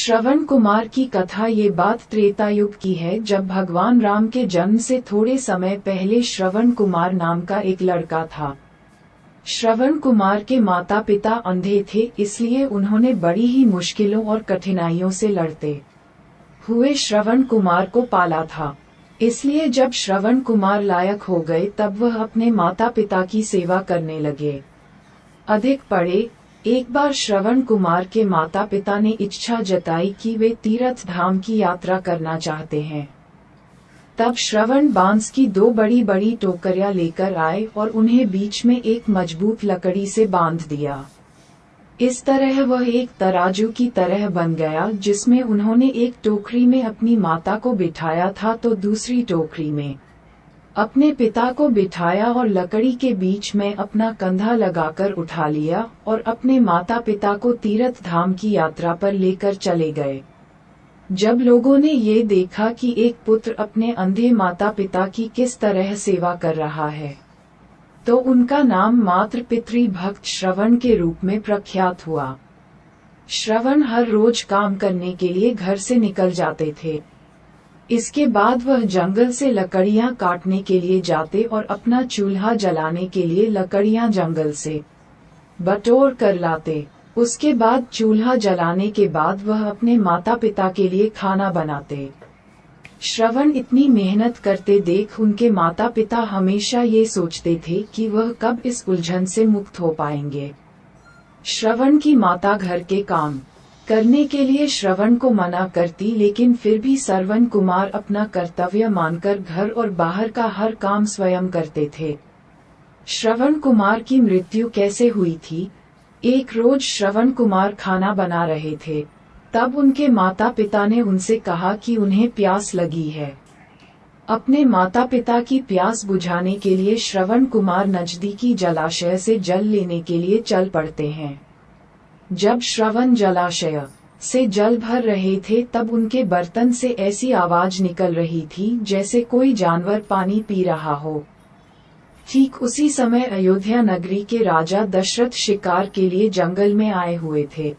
श्रवण कुमार की कथा ये बात त्रेता युग की है, जब भगवान राम के जन्म से थोड़े समय पहले श्रवण कुमार नाम का एक लड़का था। श्रवण कुमार के माता पिता अंधे थे, इसलिए उन्होंने बड़ी ही मुश्किलों और कठिनाइयों से लड़ते हुए श्रवण कुमार को पाला था। इसलिए जब श्रवण कुमार लायक हो गए तब वह अपने माता पिता की सेवा करने लगे। अधिक पढ़े। एक बार श्रवण कुमार के माता पिता ने इच्छा जताई कि वे तीर्थ धाम की यात्रा करना चाहते हैं। तब श्रवण बांस की दो बड़ी बड़ी टोकरियां लेकर आए और उन्हें बीच में एक मजबूत लकड़ी से बांध दिया। इस तरह वह एक तराजू की तरह बन गया, जिसमें उन्होंने एक टोकरी में अपनी माता को बिठाया था तो दूसरी टोकरी में अपने पिता को बिठाया और लकड़ी के बीच में अपना कंधा लगाकर उठा लिया और अपने माता पिता को तीर्थ धाम की यात्रा पर लेकर चले गए। जब लोगों ने ये देखा कि एक पुत्र अपने अंधे माता पिता की किस तरह सेवा कर रहा है, तो उनका नाम मात्र पितृ भक्त श्रवण के रूप में प्रख्यात हुआ। श्रवण हर रोज काम करने के लिए घर से निकल जाते थे। इसके बाद वह जंगल से लकड़ियां काटने के लिए जाते और अपना चूल्हा जलाने के लिए लकड़ियां जंगल से बटोर कर लाते। उसके बाद चूल्हा जलाने के बाद वह अपने माता पिता के लिए खाना बनाते। श्रवण इतनी मेहनत करते देख उनके माता पिता हमेशा ये सोचते थे कि वह कब इस उलझन से मुक्त हो पाएंगे। श्रवण की माता घर के काम करने के लिए श्रवण को मना करती, लेकिन फिर भी श्रवण कुमार अपना कर्तव्य मानकर घर और बाहर का हर काम स्वयं करते थे। श्रवण कुमार की मृत्यु कैसे हुई थी? एक रोज श्रवण कुमार खाना बना रहे थे, तब उनके माता पिता ने उनसे कहा कि उन्हें प्यास लगी है। अपने माता पिता की प्यास बुझाने के लिए श्रवण कुमार नजदीकी जलाशय से जल लेने के लिए चल पड़ते हैं। जब श्रवण जलाशय से जल भर रहे थे तब उनके बर्तन से ऐसी आवाज निकल रही थी जैसे कोई जानवर पानी पी रहा हो। ठीक उसी समय अयोध्या नगरी के राजा दशरथ शिकार के लिए जंगल में आए हुए थे।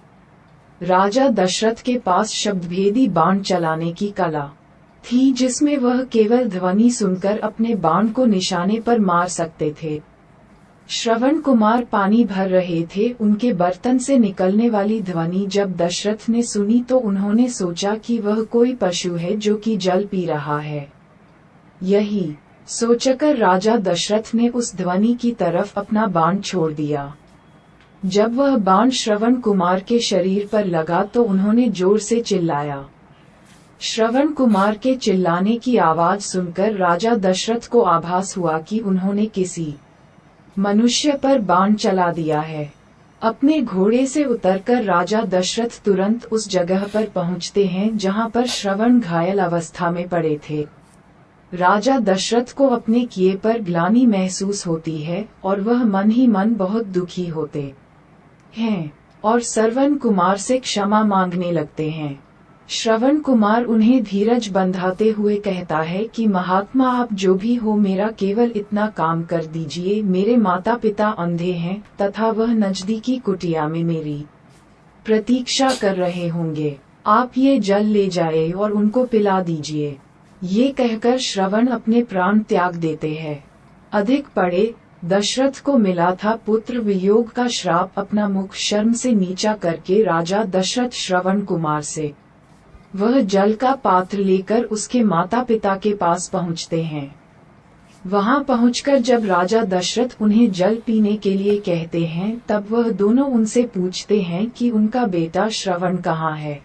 राजा दशरथ के पास शब्दभेदी बाण चलाने की कला थी, जिसमें वह केवल ध्वनि सुनकर अपने बाण को निशाने पर मार सकते थे। श्रवण कुमार पानी भर रहे थे। उनके बर्तन से निकलने वाली ध्वनि जब दशरथ ने सुनी तो उन्होंने सोचा कि वह कोई पशु है जो कि जल पी रहा है। यही सोचकर राजा दशरथ ने उस ध्वनि की तरफ अपना बाण छोड़ दिया। जब वह बाण श्रवण कुमार के शरीर पर लगा तो उन्होंने जोर से चिल्लाया। श्रवण कुमार के चिल्लाने की आवाज सुनकर राजा दशरथ को आभास हुआ कि उन्होंने किसी मनुष्य पर बाण चला दिया है। अपने घोड़े से उतरकर राजा दशरथ तुरंत उस जगह पर पहुंचते हैं जहां पर श्रवण घायल अवस्था में पड़े थे। राजा दशरथ को अपने किए पर ग्लानि महसूस होती है और वह मन ही मन बहुत दुखी होते हैं और श्रवण कुमार से क्षमा मांगने लगते हैं। श्रवण कुमार उन्हें धीरज बंधाते हुए कहता है कि महात्मा, आप जो भी हो, मेरा केवल इतना काम कर दीजिए। मेरे माता पिता अंधे हैं तथा वह नजदीकी कुटिया में मेरी प्रतीक्षा कर रहे होंगे। आप ये जल ले जाए और उनको पिला दीजिए। ये कहकर श्रवण अपने प्राण त्याग देते हैं। अधिक पढ़े। दशरथ को मिला था पुत्र वियोग का श्राप। अपना मुख शर्म से नीचा करके राजा दशरथ श्रवण कुमार से वह जल का पात्र लेकर उसके माता पिता के पास पहुंचते हैं। वहां पहुंचकर जब राजा दशरथ उन्हें जल पीने के लिए कहते हैं तब वह दोनों उनसे पूछते हैं कि उनका बेटा श्रवण कहाँ है।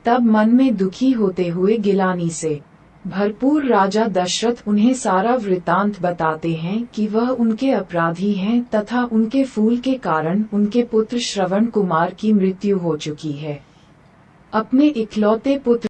तब मन में दुखी होते हुए गिलानी से भरपूर राजा दशरथ उन्हें सारा वृतांत बताते हैं कि वह उनके अपराधी हैं तथा उनके फूल के कारण उनके पुत्र श्रवण कुमार की मृत्यु हो चुकी है। अपने इकलौते पुत्र